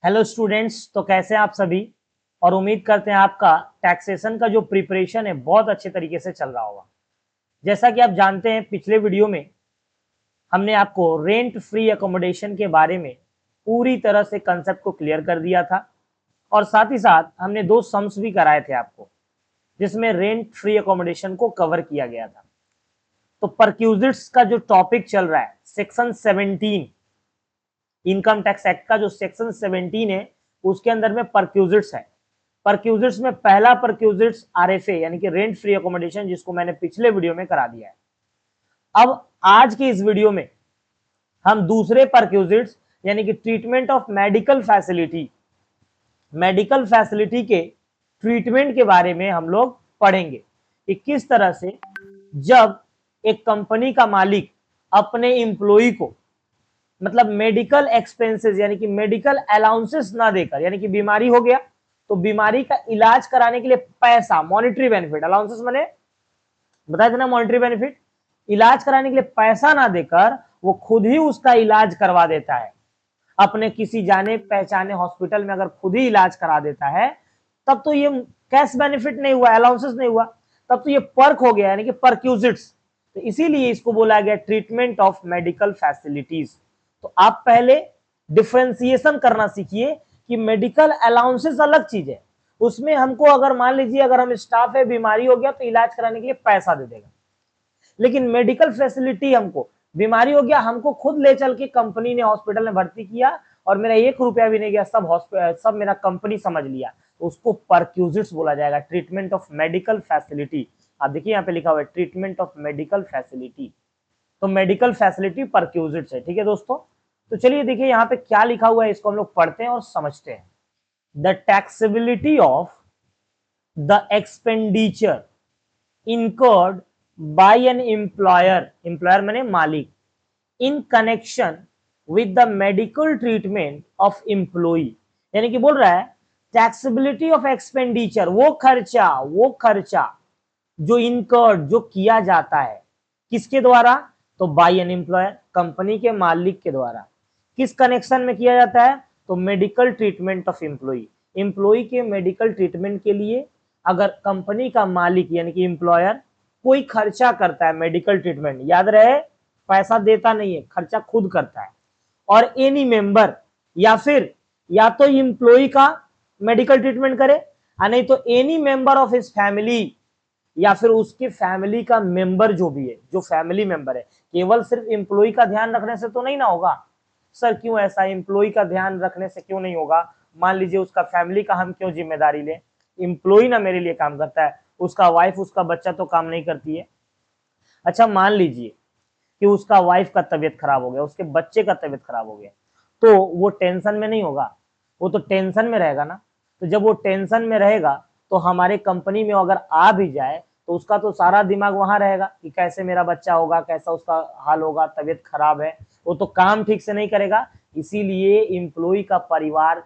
Hello students, तो कैसे हैं आप सभी। और उम्मीद करते हैं आपका टैक्सेशन का जो प्रिपरेशन है बहुत अच्छे तरीके से चल रहा होगा। जैसा कि आप जानते हैं, पिछले वीडियो में हमने आपको रेंट फ्री अकोमोडेशन के बारे में पूरी तरह से कंसेप्ट को क्लियर कर दिया था और साथ ही साथ हमने दो सम्स भी कराए थे आपको, जिसमें रेंट फ्री अकोमोडेशन को कवर किया गया था। तो परक्यूजिट्स का जो टॉपिक चल रहा है, सेक्शन 17 इनकम टैक्स एक्ट का जो सेक्शन 17 है, उसके अंदर में परक्यूजिट्स है। परक्यूजिट्स में पहला परक्यूजिट्स आरएफए यानी कि रेंट फ्री अकोमोडेशन, जिसको मैंने पिछले वीडियो में करा दिया है। अब आज के इस वीडियो में हम दूसरे परक्यूजिट्स यानी कि ट्रीटमेंट ऑफ मेडिकल फैसिलिटी के ट्रीटमेंट के बारे में हम लोग पढ़ेंगे कि किस तरह से जब एक कंपनी का मालिक अपने एम्प्लॉय को मतलब मेडिकल एक्सपेंसेस यानी कि मेडिकल अलाउंसेस ना देकर, यानी कि बीमारी हो गया तो बीमारी का इलाज कराने के लिए पैसा, मॉनिटरी बेनिफिट, अलाउंसेस मैंने बताया था ना, मॉनिटरी बेनिफिट, इलाज कराने के लिए पैसा ना देकर वो खुद ही उसका इलाज करवा देता है। अपने किसी जाने पहचाने हॉस्पिटल में अगर खुद ही इलाज करा देता है, तब तो ये कैश बेनिफिट नहीं हुआ, अलाउंसेस नहीं हुआ, तब तो ये पर्क हो गया यानी कि परक्यूजिट्स। तो इसीलिए इसको बोला गया ट्रीटमेंट ऑफ मेडिकल फैसिलिटीज। तो आप पहले डिफरेंशिएशन करना सीखिए कि मेडिकल अलाउंसेस अलग चीज है, उसमें हमको अगर मान लीजिए अगर हम स्टाफ है, बीमारी हो गया तो इलाज कराने के लिए पैसा दे देगा। लेकिन मेडिकल फैसिलिटी, हमको बीमारी हो गया, हमको खुद ले चल के कंपनी ने हॉस्पिटल में भर्ती किया और मेरा 1 रुपया भी नहीं गया, सब मेरा कंपनी समझ लिया, तो उसको परक्यूजिट्स बोला जाएगा, ट्रीटमेंट ऑफ मेडिकल फैसिलिटी। आप देखिए यहाँ पे लिखा हुआ है ट्रीटमेंट ऑफ मेडिकल फैसिलिटी, तो मेडिकल फैसिलिटी परक्यूजिट्स है। ठीक है दोस्तों, तो चलिए देखिए यहाँ पे क्या लिखा हुआ है, इसको हम लोग पढ़ते हैं और समझते हैं। The taxability of the expenditure incurred by an employer माने मालिक, in connection with the medical treatment of employee, यानी कि बोल रहा है टैक्सेबिलिटी ऑफ एक्सपेंडिचर, वो खर्चा जो इनकर्ड, जो किया जाता है किसके द्वारा, तो बाय एन एम्प्लॉयर, कंपनी के मालिक के द्वारा। किस कनेक्शन में किया जाता है, तो मेडिकल ट्रीटमेंट ऑफ एम्प्लॉय के मेडिकल ट्रीटमेंट के लिए अगर कंपनी का मालिक यानी कि एम्प्लॉयर कोई खर्चा करता है मेडिकल ट्रीटमेंट, याद रहे पैसा देता नहीं है, खर्चा खुद करता है, और एनी मेंबर या तो एम्प्लॉय का मेडिकल ट्रीटमेंट करे और नहीं तो any member of his family, या फिर उसके फैमिली का मेंबर जो भी है, जो फैमिली मेंबर है। केवल सिर्फ एम्प्लॉय का ध्यान रखने से तो नहीं ना होगा सर, क्यों ऐसा, एम्प्लॉय का ध्यान रखने से क्यों नहीं होगा, मान लीजिए उसका फैमिली का हम क्यों जिम्मेदारी ले, एम्प्लॉय ना मेरे लिए काम करता है, उसका वाइफ उसका बच्चा तो काम नहीं करती है। अच्छा मान लीजिए कि उसका वाइफ का तबीयत खराब हो गया, उसके बच्चे का तबीयत खराब हो गया, तो वो टेंशन में नहीं होगा, वो तो टेंशन में रहेगा ना। तो जब वो टेंशन में रहेगा तो हमारे कंपनी में अगर आ भी जाए तो उसका तो सारा दिमाग वहां रहेगा कि कैसे मेरा बच्चा होगा, कैसा उसका हाल होगा, तबीयत खराब है, वो तो काम ठीक से नहीं करेगा। इसीलिए एम्प्लॉय का परिवार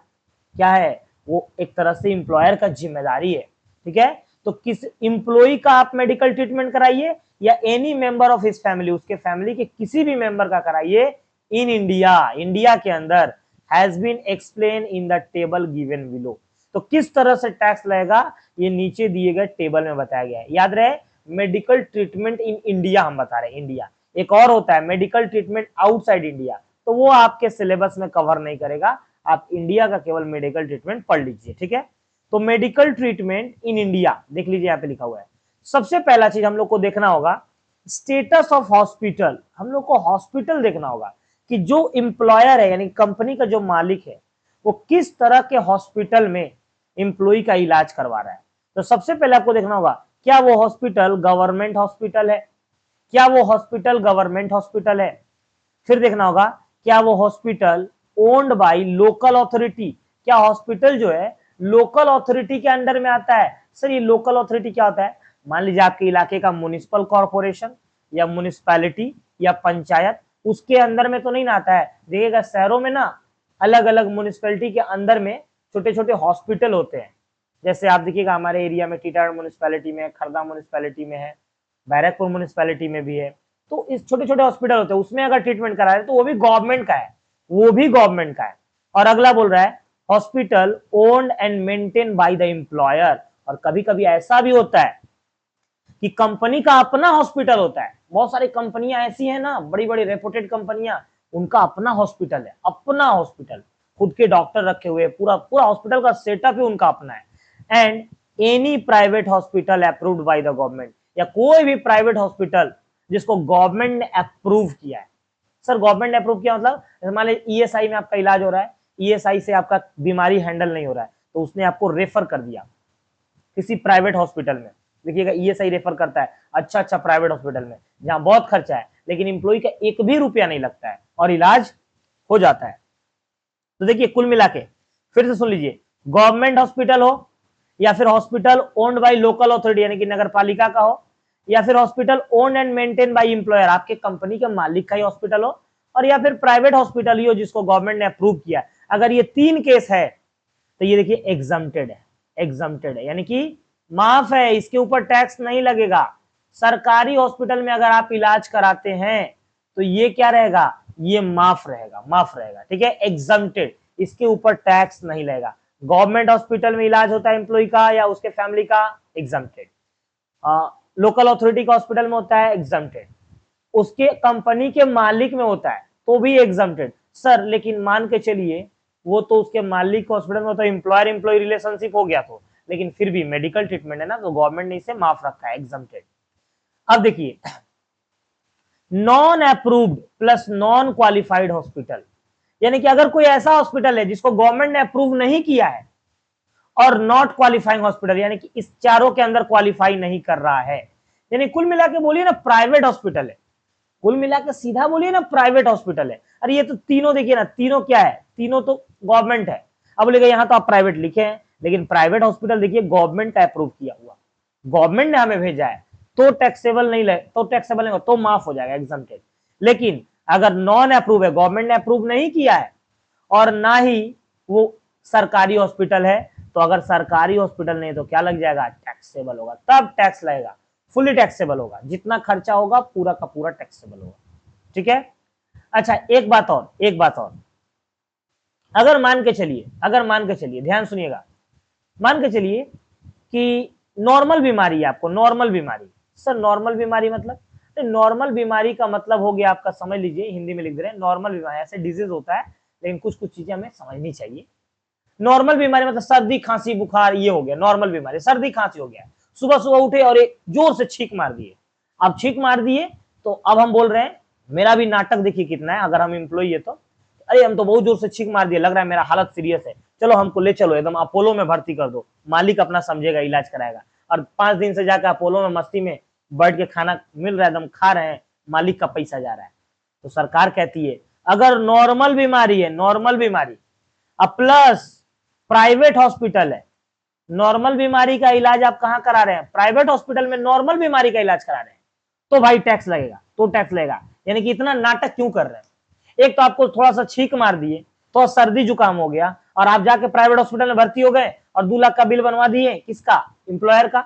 क्या है, वो एक तरह से एम्प्लॉयर का जिम्मेदारी है। ठीक है, तो किस एम्प्लॉय का आप मेडिकल ट्रीटमेंट कराइए या any member of his family, उसके फैमिली के किसी भी मेंबर का कराइए, इन इंडिया के अंदर has been explain in the table given below. तो किस तरह से टैक्स लगेगा ये नीचे दिए गए टेबल में बताया गया है। याद रहे मेडिकल ट्रीटमेंट इन इंडिया हम बता रहे हैं, इंडिया एक और होता है मेडिकल ट्रीटमेंट आउटसाइड इंडिया, तो वो आपके सिलेबस में कवर नहीं करेगा, आप इंडिया का केवल मेडिकल ट्रीटमेंट पढ़ लीजिए। ठीक है, तो मेडिकल ट्रीटमेंट इन इंडिया देख लीजिए, यहाँ पे लिखा हुआ है। सबसे पहला चीज हम लोग को देखना होगा स्टेटस ऑफ हॉस्पिटल, हम लोग को हॉस्पिटल देखना होगा कि जो एम्प्लॉयर है यानी कंपनी का जो मालिक है वो किस तरह के हॉस्पिटल में एम्प्लॉय का इलाज करवा रहा है। तो सबसे पहले आपको देखना होगा क्या वो हॉस्पिटल गवर्नमेंट हॉस्पिटल है, क्या वो हॉस्पिटल गवर्नमेंट हॉस्पिटल है। फिर देखना होगा क्या वो hospital owned by local authority, क्या हॉस्पिटल जो है लोकल अथॉरिटी के अंडर में आता है। सर ये लोकल अथॉरिटी क्या होता है, मान लीजिए आपके इलाके का म्युनिसिपल कॉर्पोरेशन या म्युनिसिपैलिटी या पंचायत, उसके अंदर में तो नहीं ना आता है। देखिएगा शहरों में ना अलग अलग म्युनिसिपैलिटी के अंदर में छोटे छोटे हॉस्पिटल होते हैं, जैसे आप देखिएगा हमारे एरिया में टीटागढ़ म्युनिसिपैलिटी में, खरदा म्युनिसिपैलिटी में है, बैरकपुर म्युनिसिपैलिटी में भी है। तो इस छोटे छोटे हॉस्पिटल होते हैं, उसमें अगर ट्रीटमेंट करा रहे तो वो भी गवर्नमेंट का है, वो भी गवर्नमेंट का है। और अगला बोल रहा है hospital owned and maintain by the employer. और कभी कभी ऐसा भी होता है कि कंपनी का अपना हॉस्पिटल होता है। बहुत सारी कंपनियां ऐसी हैं ना, बड़ी बड़ी रेपुटेड कंपनियां, उनका अपना हॉस्पिटल है, अपना हॉस्पिटल, खुद के डॉक्टर रखे हुए, पूरा पूरा हॉस्पिटल का सेटअप ही उनका अपना है। And any private hospital approved by the government, या कोई भी प्राइवेट हॉस्पिटल जिसको गवर्नमेंट ने अप्रूव किया है। सर गवर्नमेंट ने अप्रूव किया मतलब मान लीजिए ईएसआई में आपका इलाज हो रहा है, ईएसआई से आपका बीमारी हैंडल नहीं हो रहा है, तो उसने आपको रेफर कर दिया किसी प्राइवेट हॉस्पिटल में। देखिएगा ईएसआई रेफर करता है अच्छा अच्छा प्राइवेट हॉस्पिटल में जहां बहुत खर्चा है, लेकिन इंप्लॉय का एक भी रुपया नहीं लगता है और इलाज हो जाता है। तो देखिए कुल मिला के फिर से सुन लीजिए, गवर्नमेंट हॉस्पिटल हो, या फिर hospital owned by local authority यानी कि नगर पालिका का हो, या फिर hospital owned and maintain by employer, आपके कंपनी के मालिक का ही हॉस्पिटल हो, और या फिर प्राइवेट हॉस्पिटल ही हो जिसको गवर्नमेंट ने अप्रूव किया। अगर ये तीन केस है तो ये देखिए एग्जम्प्टेड है, एग्जम्प्टेड है यानी कि माफ है, इसके ऊपर टैक्स नहीं लगेगा। सरकारी हॉस्पिटल में अगर आप इलाज कराते हैं तो ये क्या रहेगा, ये माफ रहेगा, माफ रहेगा, ठीक है, एग्जम्प्टेड, इसके ऊपर टैक्स नहीं लगेगा। गवर्नमेंट हॉस्पिटल में इलाज होता है एम्प्लॉय का या उसके फैमिली का, एग्जम्प्टेड। लोकल अथॉरिटी का हॉस्पिटल में होता है एग्जम्प्टेड, उसके कंपनी के मालिक में होता है तो भी एग्जम्प्टेड। सर लेकिन मान के चलिए वो तो उसके मालिक हॉस्पिटल में, तो एम्प्लॉयर एम्प्लॉय रिलेशनशिप हो गया, तो लेकिन फिर भी मेडिकल ट्रीटमेंट है ना, तो गवर्नमेंट ने इसे माफ रखा है, एग्जम्प्टेड। अब देखिए non approved plus non qualified hospital, यानी कि अगर कोई ऐसा हॉस्पिटल है जिसको गवर्नमेंट ने अप्रूव नहीं किया है और नॉट क्वालिफाइंग हॉस्पिटल, यानी कि इस चारों के अंदर क्वालिफाई नहीं कर रहा है, यानी कुल मिला के बोलिए ना प्राइवेट हॉस्पिटल है, कुल मिला के सीधा बोलिए ना प्राइवेट हॉस्पिटल है। अरे ये तो तीनों देखिए ना, तीनों क्या है, तीनों तो गवर्नमेंट है। अब बोलेगा यहां तो आप प्राइवेट लिखे हैं, लेकिन प्राइवेट हॉस्पिटल देखिए गवर्नमेंट का अप्रूव किया हुआ, गवर्नमेंट ने हमें भेजा है, तो टैक्सेबल नहीं लगे, तो टैक्सेबल नहीं तो माफ हो जाएगा, एग्जम्प्टेड। लेकिन अगर नॉन अप्रूव है, गवर्नमेंट ने अप्रूव नहीं किया है और ना ही वो सरकारी हॉस्पिटल है, तो अगर सरकारी हॉस्पिटल नहीं तो क्या लग जाएगा, टैक्सेबल होगा, तब टैक्स लगेगा, फुली टैक्सेबल होगा, जितना खर्चा होगा पूरा का पूरा टैक्सेबल होगा, ठीक है। अच्छा एक बात और, एक बात और, अगर मान के चलिए, अगर मान के चलिए, ध्यान सुनिएगा, मान के चलिए कि नॉर्मल बीमारी है आपको, नॉर्मल बीमारी। सर नॉर्मल बीमारी मतलब, नॉर्मल बीमारी का मतलब हो गया आपका, समझ लीजिए, हिंदी में लिख दे रहे हैं, नॉर्मल बीमारी ऐसे डिजीज होता है, लेकिन कुछ कुछ चीजें हमें समझनी चाहिए। नॉर्मल बीमारी मतलब सर्दी खांसी बुखार, ये हो गया नॉर्मल बीमारी, सर्दी खांसी हो गया, सुबह सुबह उठे और एक जोर से छींक मार दिए, अब छींक मार दिए तो अब हम बोल रहे हैं, मेरा भी नाटक देखिए कितना है, अगर हम एम्प्लॉई है तो, अरे हम तो बहुत जोर से छींक मार दिए, लग रहा है मेरा हालत सीरियस है, चलो हमको ले चलो एकदम अपोलो में भर्ती कर दो, मालिक अपना समझेगा, इलाज कराएगा। और 5 दिन से जाकर अपोलो में मस्ती में बैठ के खाना मिल रहा है, एकदम खा रहे हैं, मालिक का पैसा जा रहा है। तो सरकार कहती है अगर नॉर्मल बीमारी है, नॉर्मल बीमारी प्लस प्राइवेट हॉस्पिटल है, नॉर्मल बीमारी का इलाज आप कहां करा रहे हैं, प्राइवेट हॉस्पिटल में नॉर्मल बीमारी का इलाज करा रहे हैं, तो भाई टैक्स लगेगा, तो टैक्स लगेगा। यानी कि इतना नाटक क्यों कर रहे हैं, एक तो आपको थोड़ा सा छींक मार दिए तो सर्दी जुकाम हो गया और आप जाके प्राइवेट हॉस्पिटल में भर्ती हो गए और 2 लाख का बिल बनवा दिए, किसका, एम्प्लॉयर का।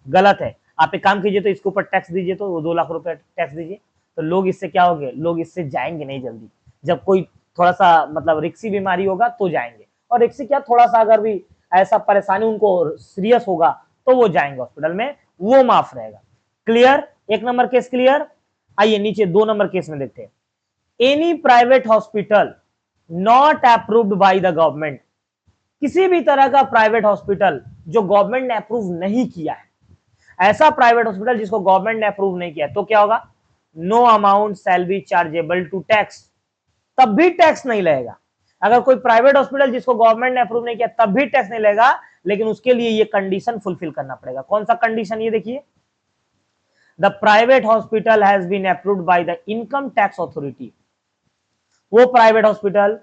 गलत है, आप एक काम कीजिए, तो इसके ऊपर टैक्स दीजिए, तो वो 2 लाख रुपए टैक्स दीजिए, तो लोग इससे क्या होंगे, लोग इससे जाएंगे नहीं जल्दी, जब कोई थोड़ा सा मतलब रिक्सी बीमारी होगा तो जाएंगे, और रिक्सी क्या थोड़ा सा अगर भी ऐसा परेशानी उनको सीरियस होगा तो वो जाएंगे हॉस्पिटल में, वो माफ रहेगा। क्लियर, एक नंबर केस क्लियर। आइए नीचे 2 नंबर केस में देखते हैं, any private hospital not approved by the government, किसी भी तरह का प्राइवेट हॉस्पिटल जो गवर्नमेंट ने अप्रूव नहीं किया है, ऐसा प्राइवेट हॉस्पिटल जिसको गवर्नमेंट ने अप्रूव नहीं किया, तो क्या होगा, no amount shall be chargeable to tax, तब भी टैक्स नहीं लगेगा। अगर कोई प्राइवेट हॉस्पिटल जिसको गवर्नमेंट ने अप्रूव नहीं किया तब भी टैक्स नहीं लगेगा, लेकिन उसके लिए ये कंडीशन फुलफिल करना पड़ेगा। कौन सा कंडीशन, ये देखिए, the private hospital has been approved by the income tax authority, वो प्राइवेट हॉस्पिटल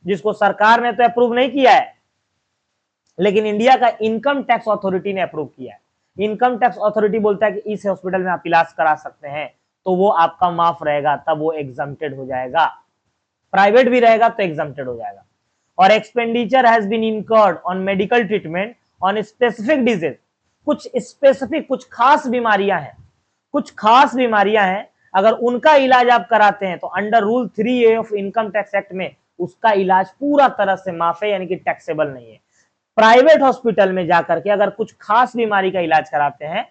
जिसको सरकार ने तो अप्रूव नहीं किया है, लेकिन इंडिया का इनकम टैक्स अथॉरिटी ने अप्रूव किया है। इनकम टैक्स अथॉरिटी बोलता है कि इस हॉस्पिटल में आप इलाज करा सकते हैं, तो वो आपका माफ रहेगा, तब वो एग्जम्प्टेड हो जाएगा, प्राइवेट भी रहेगा तो एग्जम्प्टेड हो जाएगा। और expenditure has been incurred on medical treatment on specific disease, कुछ स्पेसिफिक, कुछ खास बीमारियां हैं, कुछ खास बीमारियां हैं, अगर उनका इलाज आप कराते हैं तो under rule 3A of income tax act में उसका इलाज पूरा तरह से माफ है, यानी कि टैक्सेबल नहीं है। प्राइवेट हॉस्पिटल में जाकर के अगर कुछ खास बीमारी का इलाज कराते हैं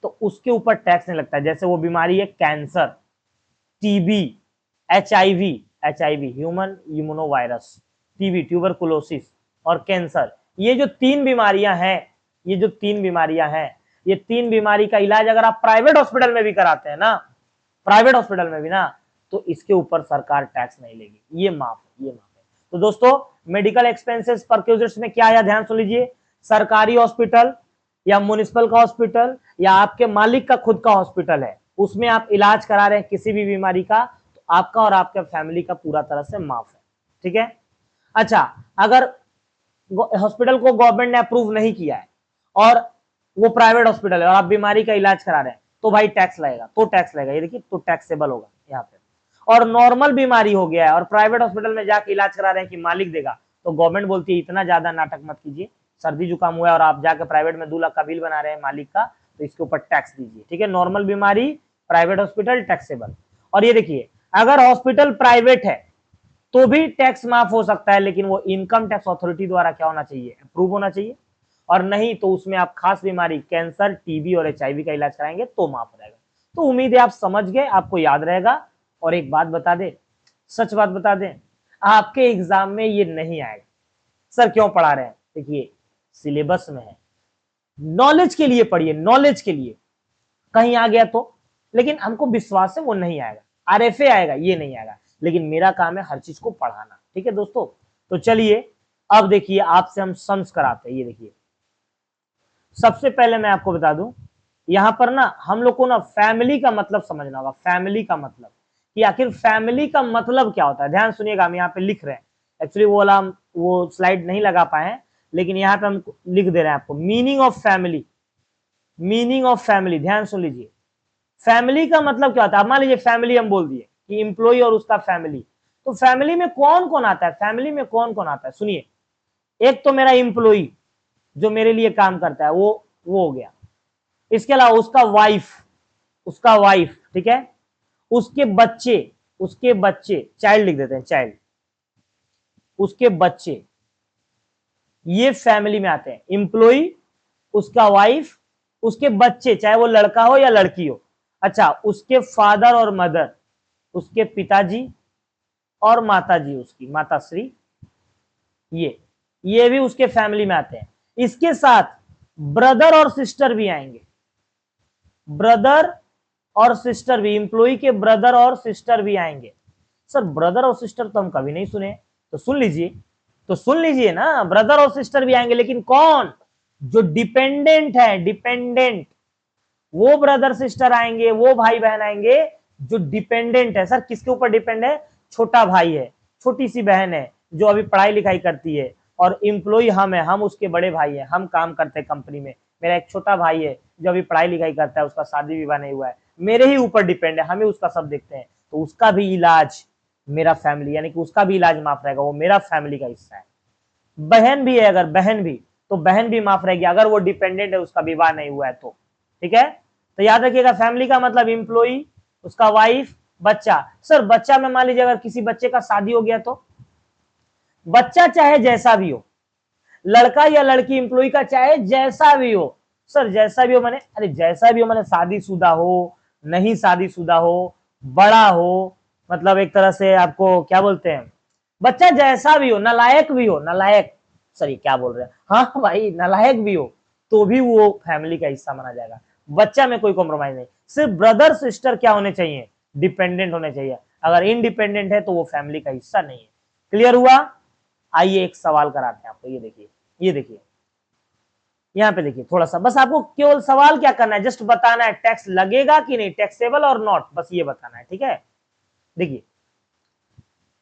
तो उसके ऊपर टैक्स नहीं लगता। जैसे वो बीमारी है cancer, TB, HIV human immunovirus, TB tuberculosis और कैंसर, ये जो तीन बीमारियां हैं, ये तीन बीमारी का इलाज अगर आप प्राइवेट हॉस्पिटल में भी कराते हैं ना, प्राइवेट हॉस्पिटल में भी ना, तो इसके ऊपर सरकार टैक्स नहीं लेगी, ये माफ है। तो दोस्तों मेडिकल एक्सपेंसेस परक्यूजर्स में क्या आया, ध्यान सुन लीजिए। सरकारी हॉस्पिटल या म्युनिसिपल का हॉस्पिटल या आपके मालिक का खुद का हॉस्पिटल है, उसमें आप इलाज करा रहे हैं किसी भी बीमारी का, तो आपका और आपके फैमिली का पूरा तरह से माफ है, ठीक है। अच्छा, अगर हॉस्पिटल को गवर्नमेंट ने अप्रूव नहीं किया है और वो प्राइवेट हॉस्पिटल है और आप बीमारी का इलाज करा रहे हैं, तो भाई टैक्स लगेगा, ये देखिए, तो टैक्सेबल होगा यहाँ पे। और नॉर्मल बीमारी हो गया है और प्राइवेट हॉस्पिटल में जाके इलाज करा रहे हैं कि मालिक देगा, तो गवर्नमेंट बोलती है इतना ज्यादा नाटक मत कीजिए, सर्दी जुकाम हुआ है और आप जाके प्राइवेट में 2 लाख का बिल बना रहे हैं मालिक का, तो इसके ऊपर टैक्स दीजिए, ठीक है। नॉर्मल बीमारी, प्राइवेट हॉस्पिटल, टैक्सेबल। और ये देखिए, अगर हॉस्पिटल प्राइवेट है तो भी टैक्स माफ हो सकता है, लेकिन वो इनकम टैक्स अथॉरिटी द्वारा क्या होना चाहिए, अप्रूव होना चाहिए। और नहीं तो उसमें आप खास बीमारी कैंसर, टीबी और एचआईवी का इलाज कराएंगे तो माफ हो जाएगा। तो उम्मीद है आप समझ गए, आपको याद रहेगा। और एक बात बता दें, सच बात बता दें, आपके एग्जाम में ये नहीं आएगा। सर क्यों पढ़ा रहे हैं, देखिए सिलेबस में है, नॉलेज के लिए पढ़िए, नॉलेज के लिए, कहीं आ गया तो, लेकिन हमको विश्वास है वो नहीं आएगा। आरएफए आएगा, ये नहीं आएगा, लेकिन मेरा काम है हर चीज को पढ़ाना, ठीक है दोस्तों। तो चलिए अब देखिए, आपसे हम सम्स कराते हैं। ये देखिए, सबसे पहले मैं आपको बता दूं, यहां पर ना हम लोग को ना फैमिली का मतलब समझना होगा। फैमिली का मतलब कि आखिर फैमिली का मतलब क्या होता है, ध्यान सुनिएगा, हम यहाँ पे लिख रहे हैं। एक्चुअली वो वाला वो स्लाइड नहीं लगा पाए हैं, लेकिन यहाँ पे हम लिख दे रहे हैं आपको। Meaning of family, meaning of family, ध्यान सुन लीजिए। फैमिली का मतलब क्या होता है, मान लीजिए फैमिली हम बोल दिए कि एम्प्लॉय और उसका फैमिली, तो फैमिली में कौन कौन आता है, फैमिली में कौन कौन आता है, सुनिए। एक तो मेरा एम्प्लॉय जो मेरे लिए काम करता है, वो हो गया। इसके अलावा उसका वाइफ, ठीक है, उसके बच्चे, चाइल्ड लिख देते हैं, चाइल्ड, उसके बच्चे, ये फैमिली में आते हैं। एम्प्लॉय, उसका वाइफ, उसके बच्चे, चाहे वो लड़का हो या लड़की हो। अच्छा, उसके फादर और मदर, उसके पिताजी और माताजी, उसकी माताश्री, ये भी उसके फैमिली में आते हैं। इसके साथ ब्रदर और सिस्टर भी आएंगे, ब्रदर और सिस्टर भी, एम्प्लॉय के ब्रदर और सिस्टर भी आएंगे। सर ब्रदर और सिस्टर तो हम कभी नहीं सुने, तो सुन लीजिए ना, ब्रदर और सिस्टर भी आएंगे, लेकिन कौन, जो डिपेंडेंट है, डिपेंडेंट, वो ब्रदर सिस्टर आएंगे, वो भाई बहन आएंगे जो डिपेंडेंट है। सर किसके ऊपर डिपेंड है, छोटा भाई है, छोटी सी बहन है जो अभी पढ़ाई लिखाई करती है, और एम्प्लॉय हम है, हम उसके बड़े भाई हैं, हम काम करते हैं कंपनी में। मेरा एक छोटा भाई है जो अभी पढ़ाई लिखाई करता है, उसका शादी विवाह नहीं हुआ है, मेरे ही ऊपर डिपेंड है, हम ही उसका सब देखते हैं, तो उसका भी इलाज मेरा फैमिली, यानी कि उसका भी इलाज माफ रहेगा, वो मेरा फैमिली का हिस्सा है। बहन भी है, अगर बहन भी, तो बहन भी माफ रहेगी अगर वो डिपेंडेंट है, उसका विवाह नहीं हुआ है तो, ठीक है। तो याद रखिएगा, फैमिली का मतलब एम्प्लॉय, उसका वाइफ, बच्चा। सर बच्चा में मान लीजिए अगर किसी बच्चे का शादी हो गया, तो बच्चा चाहे जैसा भी हो, लड़का या लड़की एम्प्लॉय का चाहे जैसा भी हो, सर जैसा भी हो मैंने, अरे जैसा भी हो मैंने, शादीशुदा हो, नहीं शादीशुदा हो, बड़ा हो, मतलब एक तरह से आपको क्या बोलते हैं, बच्चा जैसा भी हो, नालायक भी हो, नालायक, सर ये क्या बोल रहे हैं, हाँ भाई नालायक भी हो, तो भी वो फैमिली का हिस्सा माना जाएगा। बच्चा में कोई कॉम्प्रोमाइज नहीं। सिर्फ ब्रदर सिस्टर क्या होने चाहिए, डिपेंडेंट होने चाहिए, अगर इनडिपेंडेंट है तो वो फैमिली का हिस्सा नहीं है। क्लियर हुआ। आइए एक सवाल कराते हैं आपको, ये देखिए यहाँ पे देखिए, थोड़ा सा बस आपको केवल सवाल क्या करना है, जस्ट बताना है टैक्स लगेगा कि नहीं, टैक्सेबल और नॉट, बस ये बताना है, ठीक है। देखिए,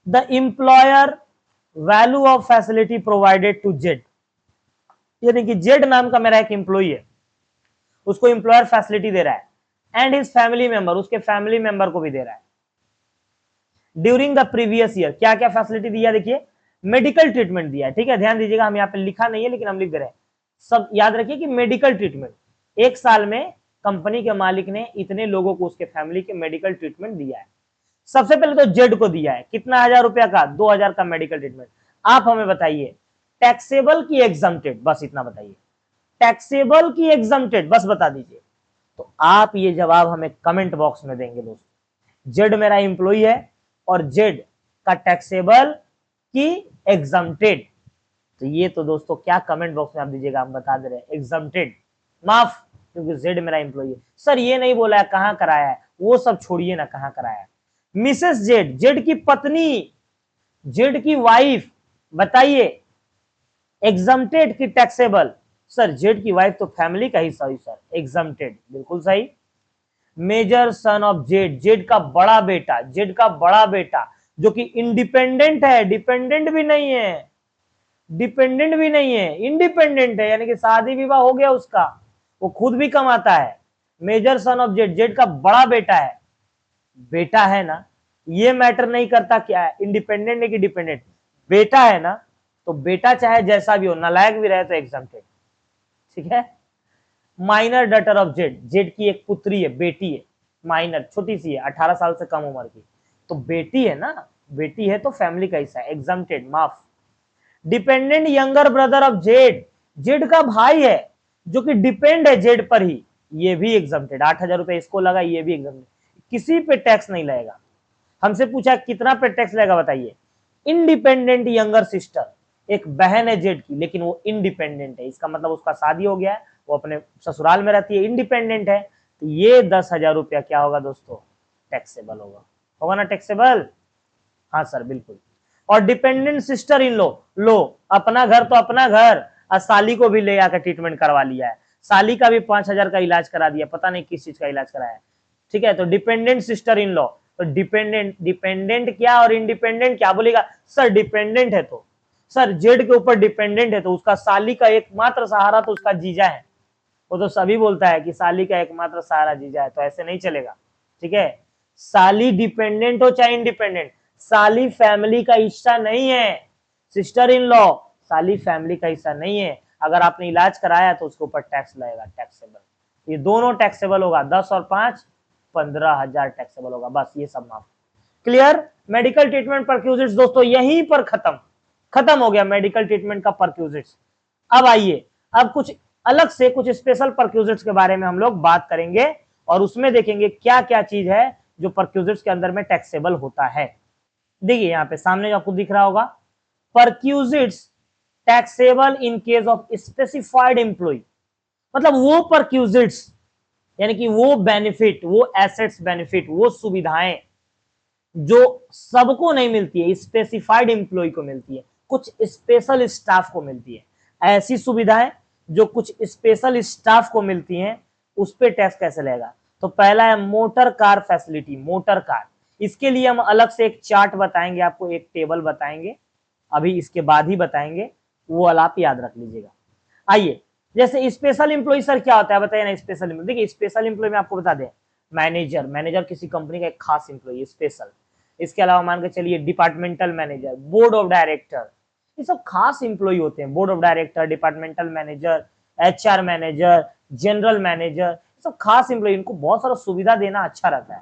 the employer value of facility provided to Z, यानी कि जेड नाम का मेरा एक एम्प्लॉय है, उसको एम्प्लॉयर फैसिलिटी दे रहा है, एंड हिज फैमिली मेंबर, उसके फैमिली मेंबर को भी दे रहा है। ड्यूरिंग द प्रीवियस ईयर क्या क्या फैसिलिटी दिया, देखिए मेडिकल ट्रीटमेंट दिया है, ठीक है, ध्यान दीजिएगा, हम यहाँ पे लिखा नहीं है लेकिन हम लिख दे रहे हैं, सब याद रखिए कि मेडिकल ट्रीटमेंट, एक साल में कंपनी के मालिक ने इतने लोगों को उसके फैमिली के मेडिकल ट्रीटमेंट दिया है। सबसे पहले तो जेड को दिया है कितना 1000 रुपया का, 2000 का मेडिकल ट्रीटमेंट। आप हमें बताइए टैक्सेबल की एग्जम्प्टेड, बस इतना बताइए, टैक्सेबल की एग्जम्प्टेड बस बता दीजिए। तो आप ये जवाब हमें कमेंट बॉक्स में देंगे दोस्तों। जेड मेरा इंप्लॉई है और जेड का टैक्सेबल की एग्जम्प्टेड, तो ये तो दोस्तों क्या कमेंट बॉक्स में आप दीजिएगा, हम बता दे रहे हैं एग्जम्प्टेड माफ, क्योंकि जेड मेरा इंप्लॉई है। सर ये नहीं बोला है कहां कराया है, वो सब छोड़िए ना कहां कराया है। मिसेस जेड, जेड की पत्नी, जेड की वाइफ, बताइए एग्जम्प्टेड की टैक्सेबल। सर जेड की वाइफ तो फैमिली का हिस्सा हुई सर, एग्जम्प्टेड बिल्कुल सही। Major son of Z, Z का बड़ा बेटा, जेड का बड़ा बेटा जो कि इंडिपेंडेंट है, डिपेंडेंट भी नहीं है, डिपेंडेंट भी नहीं है, इंडिपेंडेंट है, यानी कि शादी विवाह हो गया उसका, वो खुद भी कमाता है। Major son of Z, Z का बड़ा बेटा है, बेटा है ना, ये मैटर नहीं करता क्या है इंडिपेंडेंट है कि डिपेंडेंट, बेटा है ना, तो बेटा चाहे जैसा भी हो, नालायक भी रहे तो एग्जम्प्टेड, ठीक है। Minor daughter of Z, Z की एक पुत्री है, बेटी है, माइनर छोटी सी है, 18 साल से कम उम्र की, तो बेटी है ना, बेटी है तो फैमिली का हिस्सा है, एग्जम्प्टेड माफ। Dependent younger brother of Z, Z का भाई है जो कि डिपेंड है जेड पर ही, ये भी एग्जम्प्टेड, 8000 रुपए इसको लगा, ये भी एग्जम्प्टेड, किसी पे टैक्स नहीं लगेगा। हमसे पूछा कितना पे टैक्स लगेगा बताइए। इंडिपेंडेंट यंगर सिस्टर, एक बहन है जेड की लेकिन वो इंडिपेंडेंट है, इसका मतलब उसका शादी हो गया है, वो अपने ससुराल में रहती है, इंडिपेंडेंट है, तो ये 10,000 रुपया क्या होगा दोस्तों, टैक्सेबल होगा, होगा ना टैक्सेबल, हाँ सर बिल्कुल। और डिपेंडेंट सिस्टर इन लो, लो अपना घर तो अपना घर, और साली को भी ले आकर ट्रीटमेंट करवा लिया है, साली का भी 5000 का इलाज करा दिया, पता नहीं किस चीज का इलाज कराया, ठीक है। तो डिपेंडेंट सिस्टर इन लॉ, तो डिपेंडेंट, डिपेंडेंट क्या और इंडिपेंडेंट क्या बोलेगा सर, डिपेंडेंट है तो सर जेड के ऊपर डिपेंडेंट है, तो उसका साली का एकमात्र सहारा तो उसका जीजा है, वो तो सभी बोलता है कि साली का एकमात्र सहारा जीजा है, तो ऐसे नहीं चलेगा, ठीक है। साली डिपेंडेंट हो चाहे इंडिपेंडेंट, साली फैमिली का हिस्सा नहीं है, सिस्टर इन लॉ साली फैमिली का हिस्सा नहीं है, अगर आपने इलाज कराया तो उसके ऊपर टैक्स लगेगा, टैक्सेबल, ये दोनों टैक्सेबल होगा, 10 और 5 15,000 टैक्सेबल होगा, बस ये सब माफ। क्लियर। मेडिकल ट्रीटमेंट परक्यूजिट्स दोस्तों यहीं पर खत्म हो गया मेडिकल ट्रीटमेंट का परक्यूजिट्स। अब आइए, अब कुछ अलग से कुछ स्पेशल परक्यूजिट्स के बारे में हम लोग बात करेंगे और उसमें देखेंगे क्या क्या चीज है जो परक्यूजिट्स के अंदर में टैक्सेबल होता है। देखिए यहाँ पे सामने जो आपको दिख रहा होगा, perquisites taxable in case of specified employ, मतलब वो परक्यूजिट्स यानी कि वो बेनिफिट, वो एसेट्स बेनिफिट, वो सुविधाएं जो सबको नहीं मिलती है, स्पेसिफाइड एम्प्लॉय को मिलती है, कुछ स्पेशल स्टाफ को मिलती है, ऐसी सुविधाएं जो कुछ स्पेशल स्टाफ को मिलती हैं, उस पे टैक्स कैसे लगेगा। तो पहला है motor car facility, motor car, इसके लिए हम अलग से एक चार्ट बताएंगे आपको, एक टेबल बताएंगे, अभी इसके बाद ही बताएंगे, वो वाला आप याद रख लीजिएगा। आइए, जैसे स्पेशल एम्प्लॉय सर क्या होता है बताइए ना, स्पेशल एम्प्लॉय, देखिए स्पेशल एम्प्लॉय में आपको बता दें, मैनेजर, मैनेजर किसी कंपनी का एक खास एम्प्लॉय स्पेशल, इसके अलावा मान के चलिए departmental manager, board of director, ये सब खास एम्प्लॉय होते हैं, board of director, departmental manager, HR manager, general manager, सब खास एम्प्लॉय, इनको बहुत सारा सुविधा देना अच्छा रहता है।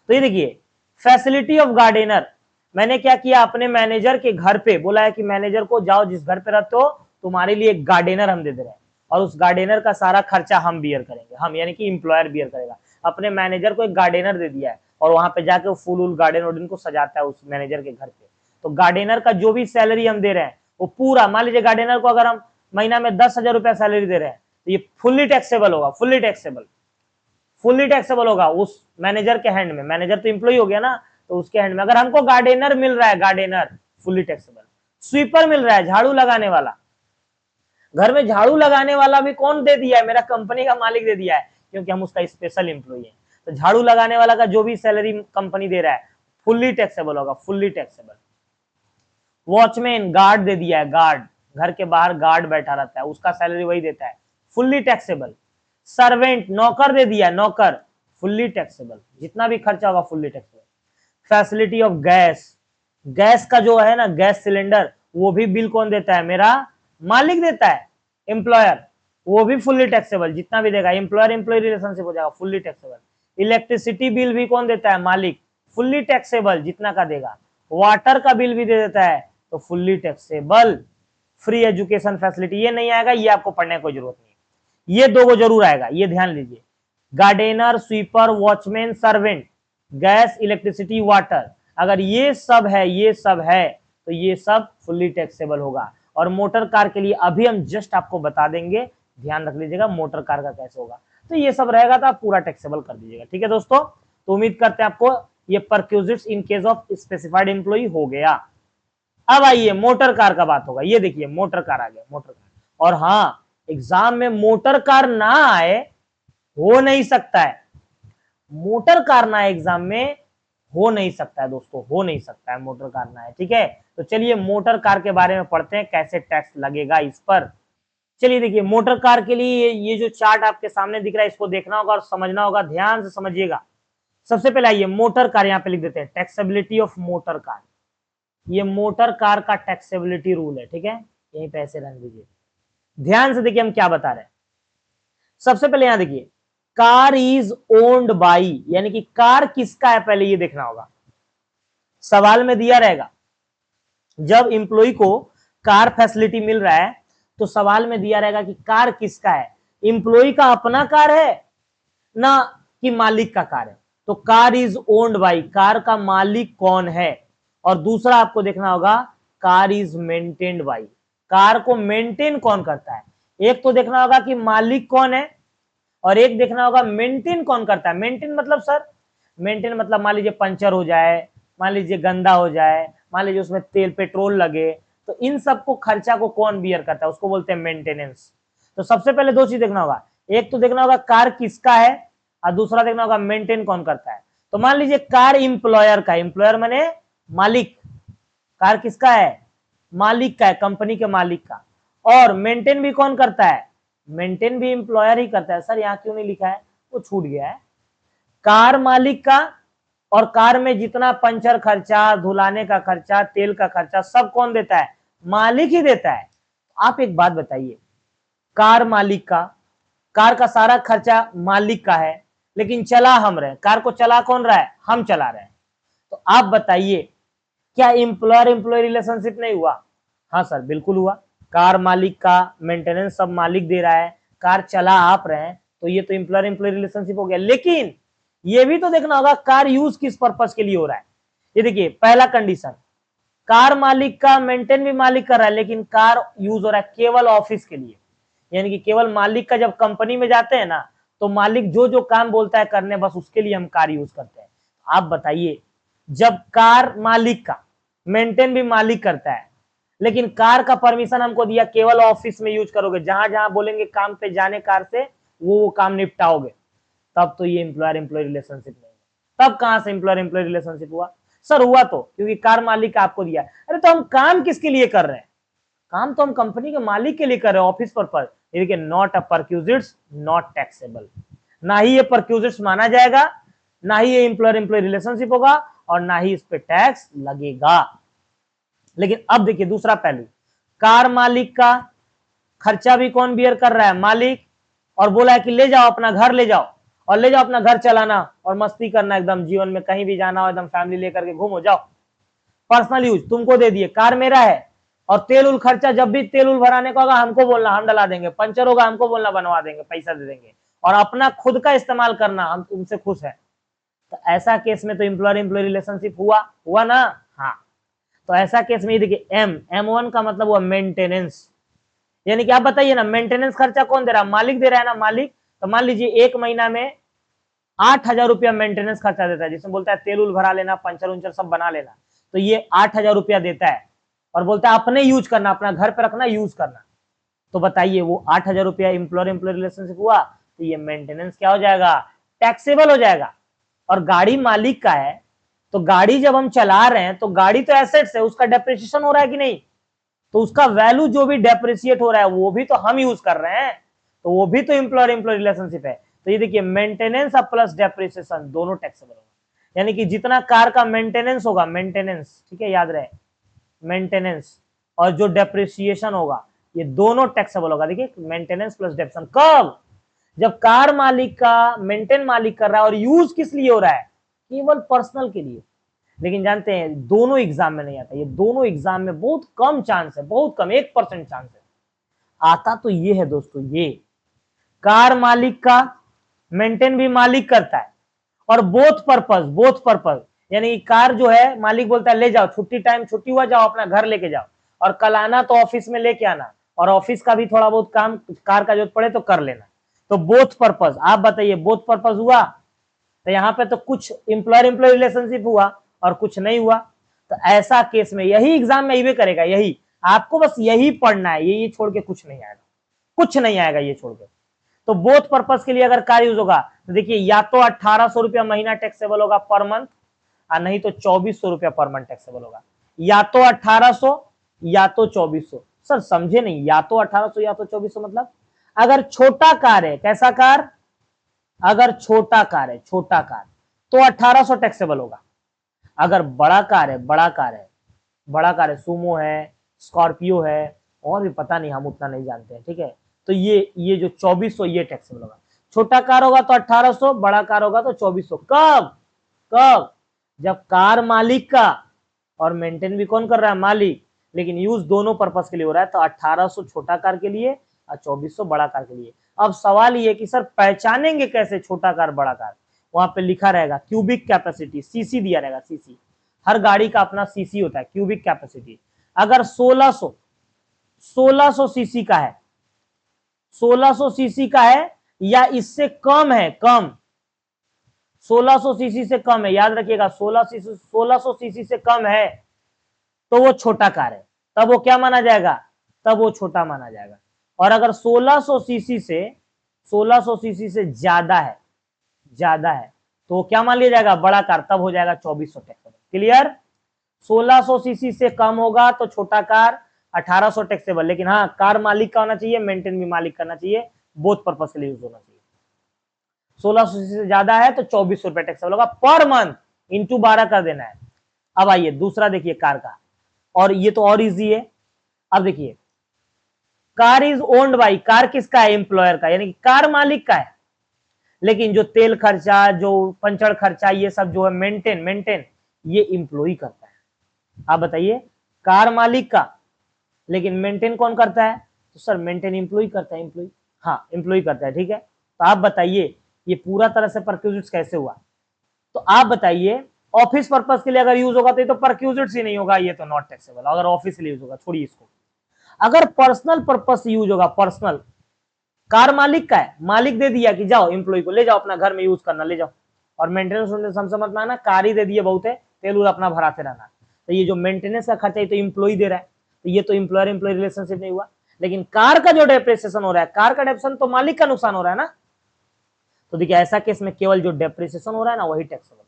तो ये देखिए फैसिलिटी ऑफ गार्डनर, मैंने क्या किया, अपने मैनेजर के घर पे बोला है कि मैनेजर को जाओ जिस घर पे रहते हो तुम्हारे लिए एक गार्डनर हम दे दे रहे हैं, और उस गार्डनर का सारा खर्चा हम बियर करेंगे, हम यानी कि एम्प्लॉयर बियर करेगा, अपने मैनेजर को एक गार्डनर दे दिया है और वहां पे जाके फूल उल गार्डन वार्डन को सजाता है उस मैनेजर के घर पे। तो गार्डनर का जो भी सैलरी हम दे रहे हैं वो पूरा, मान लीजिए गार्डनर को अगर हम महीना में 10,000 रुपया सैलरी दे रहे हैं तो ये फुल्ली टैक्सेबल होगा, फुल्ली टैक्सेबल, फुल्ली टैक्सेबल होगा उस मैनेजर के हैंड में, मैनेजर तो एम्प्लॉय हो गया ना, तो उसके हैंड में। अगर हमको गार्डनर मिल रहा है, गार्डनर फुल्ली टैक्सेबल, स्वीपर मिल रहा है, झाड़ू लगाने वाला, घर में झाड़ू लगाने वाला भी कौन दे दिया है, मेरा कंपनी का मालिक दे दिया है, क्योंकि हम उसका स्पेशल एम्प्लॉय है, तो झाड़ू लगाने वाला का जो भी सैलरी कंपनी दे रहा है फुल्ली टैक्सेबल होगा, फुल्ली टैक्सेबल। वॉचमैन, गार्ड दे दिया है, गार्ड घर के बाहर गार्ड बैठा रहता है, उसका सैलरी वही देता है, फुल्ली टैक्सेबल। सर्वेंट, नौकर दे दिया, नौकर फुल्ली टैक्सेबल, जितना भी खर्चा होगा fully taxable. Facility of gas, gas का जो है ना गैस सिलेंडर, वो भी बिल कौन देता है, मेरा मालिक देता है, एम्प्लॉयर, वो भी फुल्ली टैक्सेबल, जितना भी देगा, एम्प्लॉयर एम्प्लॉय रिलेशनशिप हो जाएगा, फुल्ली टैक्सेबल। इलेक्ट्रिसिटी बिल भी कौन देता है, मालिक, फुल्ली टैक्सेबल जितना का देगा, वाटर का बिल भी दे देता है तो fully taxable, free education facility, ये नहीं आएगा, ये आपको पढ़ने की कोई जरूरत नहीं, ये दो जरूर आएगा, ये ध्यान लीजिए, gardener, sweeper, watchman, servant, gas, electricity, water, अगर ये सब है तो ये सब फुल्ली टैक्सेबल होगा। और मोटर कार के लिए अभी हम जस्ट आपको बता देंगे, ध्यान रख लीजिएगा मोटर कार का कैसे होगा, तो ये सब रहेगा तो आप पूरा टैक्सेबल कर दीजिएगा। ठीक है दोस्तों, तो उम्मीद करते हैं आपको ये perquisites in case of specified employ हो गया। अब आइए मोटर कार का बात होगा, ये देखिए मोटर कार आ गया, मोटर कार। और हाँ, एग्जाम में मोटर कार ना आए, हो नहीं सकता है, मोटर कार ना एग्जाम में हो नहीं सकता है दोस्तों, हो नहीं सकता है मोटर कार ना है। ठीक है, तो चलिए मोटर कार के बारे में पढ़ते हैं, कैसे टैक्स लगेगा इस पर। चलिए देखिए, मोटर कार के लिए ये जो चार्ट आपके सामने दिख रहा है, इसको देखना होगा और समझना होगा, ध्यान से समझिएगा। सबसे पहले आइए मोटर कार यहां पे लिख देते हैं, टैक्सेबिलिटी ऑफ मोटर कार, ये मोटर कार का टैक्सेबिलिटी रूल है। ठीक है, यहीं पे ऐसे रहने दीजिए, ध्यान से देखिए हम क्या बता रहे हैं। सबसे पहले यहां देखिए, कार इज ओन्ड बाई, यानी कि कार किसका है पहले ये देखना होगा, सवाल में दिया रहेगा। जब इंप्लॉय को कार फैसिलिटी मिल रहा है तो सवाल में दिया रहेगा कि कार किसका है, इंप्लॉय का अपना कार है ना कि मालिक का कार है, तो car is owned by, car का मालिक कौन है। और दूसरा आपको देखना होगा, car is maintained by, car को मेंटेन कौन करता है। एक तो देखना होगा कि मालिक कौन है, और एक देखना होगा मेंटेन कौन करता है। मेंटेन मतलब सर, मेंटेन मतलब मान लीजिए पंचर हो जाए, मान लीजिए गंदा हो जाए, मान लीजिए उसमें तेल पेट्रोल लगे, तो इन सबको खर्चा को कौन बियर करता है, उसको बोलते हैं मेंटेनेंस। तो सबसे पहले दो चीज देखना होगा, एक तो देखना होगा कार किसका है, और दूसरा देखना होगा मेंटेन कौन करता है। तो मान लीजिए कार इंप्लॉयर का, इंप्लॉयर माने मालिक, कार किसका है, मालिक का है, कंपनी के मालिक का। और मेंटेन भी कौन करता है, मेंटेन भी इंप्लॉयर ही करता है। सर यहाँ क्यों नहीं लिखा है, वो छूट गया है। कार मालिक का, और कार में जितना पंचर खर्चा, धुलाने का खर्चा, तेल का खर्चा, सब कौन देता है, मालिक ही देता है। आप एक बात बताइए, कार मालिक का, कार का सारा खर्चा मालिक का है, लेकिन चला हम रहे, कार को चला कौन रहा है, हम चला रहे हैं। तो आप बताइए, क्या इंप्लॉयर एम्प्लॉय रिलेशनशिप नहीं हुआ। हाँ सर बिल्कुल हुआ, कार मालिक का मेंटेनेंस सब मालिक दे रहा है, कार चला आप रहे हैं, तो ये तो इंप्लॉयर एम्प्लॉय रिलेशनशिप हो गया। लेकिन ये भी तो देखना होगा कार यूज किस पर्पस के लिए हो रहा है। ये देखिए पहला कंडीशन, कार मालिक का मेंटेन भी मालिक कर रहा है, लेकिन कार यूज हो रहा है केवल ऑफिस के लिए, यानी कि केवल मालिक का जब कंपनी में जाते हैं ना, तो मालिक जो जो काम बोलता है करने, बस उसके लिए हम कार यूज करते हैं। आप बताइए, जब कार मालिक का मेंटेन भी मालिक करता है, लेकिन कार का परमिशन हमको दिया केवल ऑफिस में यूज करोगे, जहां जहां बोलेंगे काम पे जाने कार से वो काम निपटाओगे, तब तो ये एम्प्लॉयर एम्प्लॉय रिलेशनशिप नहीं है। तब कहां से एम्प्लॉयर एम्प्लॉय रिलेशनशिप हुआ, सर हुआ तो क्योंकि कार मालिक का आपको दिया। अरे तो हम काम किसके लिए कर रहे हैं, काम तो हम कंपनी के मालिक के लिए कर रहे हैं, ऑफिस पर्पस। देखिए not a perquisites, not taxable, ना ही ये परक्यूजिट्स माना जाएगा, ना ही ये एम्प्लॉयर एम्प्लॉय रिलेशनशिप होगा, और ना ही इस पे टैक्स लगेगा। लेकिन अब देखिए दूसरा पहलू, कार मालिक का खर्चा भी कौन बियर कर रहा है, मालिक, और बोला है कि ले जाओ अपना घर ले जाओ, और ले जाओ अपना घर चलाना और मस्ती करना, एकदम जीवन में कहीं भी जाना हो एकदम फैमिली लेकर के घूमो जाओ, पर्सनल यूज तुमको दे दिए, कार मेरा है। और तेल उल खर्चा जब भी तेल उल भराने का होगा हमको बोलना, हम डला देंगे, पंचर होगा हमको बोलना, बनवा देंगे, पैसा दे देंगे, और अपना खुद का इस्तेमाल करना, हम तुमसे खुश है। तो ऐसा केस में तो एम्प्लॉयर एम्प्लॉय रिलेशनशिप हुआ ना। हाँ, तो ऐसा केस में देखिए M1 का मतलब हुआ मेंटेनेंस, यानी कि आप बताइए ना, मेंटेनेंस खर्चा कौन दे रहा है, मालिक दे रहा है ना, मालिक। तो मान लीजिए एक महीना में 8,000 रुपया मेंटेनेंस खर्चा देता है, जिसमें बोलता है तेल उल भरा लेना, पंचर उंचर सब बना लेना, तो ये 8,000 रुपया देता है, और बोलता है अपने यूज करना, अपना घर पे रखना, यूज करना। तो बताइए वो 8,000 रुपया एम्प्लॉयर एम्प्लॉय रिलेशनशिप हुआ, तो ये मेंटेनेंस क्या हो जाएगा, टैक्सेबल हो जाएगा। और गाड़ी मालिक का है, तो गाड़ी जब हम चला रहे हैं तो गाड़ी तो एसेट्स है, उसका डेप्रिसिएशन हो रहा है कि नहीं, तो उसका वैल्यू जो भी डेप्रिसिएट हो रहा है वो भी तो हम यूज कर रहे हैं, तो वो भी तो एम्प्लॉयर एम्प्लॉय रिलेशनशिप है। तो ये देखिए मेंटेनेंस प्लस डेप्रिसिएशन दोनों टैक्सेबल होगा, यानी कि जितना कार का मेंटेनेंस होगा, मेंटेनेंस ठीक है याद रहे, मेंटेनेंस और जो डेप्रिसिएशन होगा ये दोनों टैक्सेबल होगा। देखिए मेंटेनेंस प्लस डेप्रिसिएशन कब, जब कार मालिक का मेंटेन मालिक कर रहा है, और यूज किस लिए हो रहा है, केवल पर्सनल के लिए। लेकिन जानते हैं दोनों एग्जाम में नहीं आता, ये दोनों एग्जाम में बहुत कम चांस है, बहुत कम, 1% चांस है। आता तो ये है दोस्तों, ये कार मालिक का मेंटेन भी मालिक करता है, और बोथ पर्पज यानी कार जो है मालिक बोलता है ले जाओ, छुट्टी टाइम छुट्टी हुआ जाओ अपना घर लेके जाओ, और कल आना तो ऑफिस में लेके आना, और ऑफिस का भी थोड़ा बहुत काम कार का जरूरत पड़े तो कर लेना। तो बोथ पर्पज, आप बताइए बोथ पर्पज हुआ, तो यहाँ पे तो कुछ एम्प्लॉयर एम्प्लॉय रिलेशनशिप हुआ और कुछ नहीं हुआ। तो ऐसा केस में यही एग्जाम में ये करेगा, यही आपको बस यही पढ़ना है, ये छोड़ के कुछ नहीं आएगा, कुछ नहीं आएगा ये छोड़ के। तो बोथ पर्पस के लिए अगर कार यूज होगा तो देखिए या तो 1800 रुपया महीना टैक्सेबल होगा पर मंथ, और नहीं तो 2400 रुपया पर मंथ टैक्सेबल होगा। या तो 1800 या तो 2400। सर समझे नहीं, या तो 1800 या तो 2400 मतलब अगर छोटा कार है, कैसा कार, अगर छोटा कार है, छोटा कार तो 1800 टैक्सेबल होगा। अगर बड़ा कार है, बड़ा कार है, सुमो है, स्कॉर्पियो है, और भी पता नहीं, हम उतना नहीं जानते हैं, ठीक है। तो ये जो 2400 ये टैक्सेबल होगा। छोटा कार होगा तो 1800, बड़ा कार होगा तो 2400। कब कब, जब कार मालिक का और मेंटेन भी कौन कर रहा है, मालिक, लेकिन यूज दोनों पर्पस के लिए हो रहा है। तो 1800 छोटा कार के लिए और 2400 बड़ा कार के लिए। अब सवाल ये कि सर पहचानेंगे कैसे छोटा कार बड़ा कार, वहां पे लिखा रहेगा क्यूबिक कैपेसिटी, सीसी दिया रहेगा, सीसी, हर गाड़ी का अपना सीसी होता है, क्यूबिक कैपेसिटी। अगर 1600 सीसी का है, 1600 सीसी का है या इससे कम है, कम 1600 सीसी से कम है, याद रखिएगा 1600 सीसी से कम है तो वो छोटा कार है, तब वो क्या माना जाएगा, तब वो छोटा माना जाएगा। और अगर 1600 सीसी से ज्यादा है, तो वो क्या मान लिया जाएगा, बड़ा कार, तब हो जाएगा 2400 टैक्सेबल। क्लियर, 1600 सीसी से कम होगा तो छोटा कार, 1800 टैक्सेबल। लेकिन हाँ कार मालिक का होना चाहिए, मेंटेन भी मालिक करना चाहिए, बोथ पर्पस के लिए यूज होना चाहिए। 1600 सीसी से ज्यादा है तो 2400 रुपए टैक्सेबल होगा पर मंथ, इंटू 12 कर देना है। अब आइए दूसरा देखिए कार का, और ये तो और इजी है। अब देखिए car is owned by, car किसका है, एम्प्लॉयर का, यानी कि कार मालिक का है, लेकिन जो तेल खर्चा, जो पंचर खर्चा, ये सब जो है मेंटेन ये एम्प्लॉय करता है। आप बताइए, कार मालिक का, लेकिन मेंटेन कौन करता है, तो सर मेंटेन एम्प्लॉय करता है, एम्प्लॉय, हाँ एम्प्लॉय करता है, ठीक है। तो आप बताइए ये पूरा तरह से परक्यूजिट्स कैसे हुआ, तो आप बताइए ऑफिस पर्पस के लिए अगर यूज होगा तो ये तो परक्यूजिट्स ही नहीं होगा, ये तो नॉट टैक्सेबल। अगर ऑफिस के लिए यूज होगा, छोड़िए इसको। अगर पर्सनल पर्पस यूज होगा, पर्सनल, कार मालिक का है, मालिक दे दिया कि जाओ एम्प्लॉय को ले जाओ अपना घर में यूज करना, ले जाओ, और मेंटेनेंस समझ में आना, कार ही दे दिए बहुत है, तेल अपना भराते रहना। तो ये जो मेंटेनेंस का खर्चा है तो एम्प्लॉय दे रहा है, तो ये तो एम्प्लॉयर एम्प्लॉय रिलेशनशिप नहीं हुआ। लेकिन कार का जो डेप्रिसिएशन हो रहा है, कार का डेप्रिसिएशन तो मालिक का नुकसान हो रहा है ना, तो देखिए ऐसा केस में केवल जो डेप्रिसिएशन हो रहा है ना वही टैक्स होगा।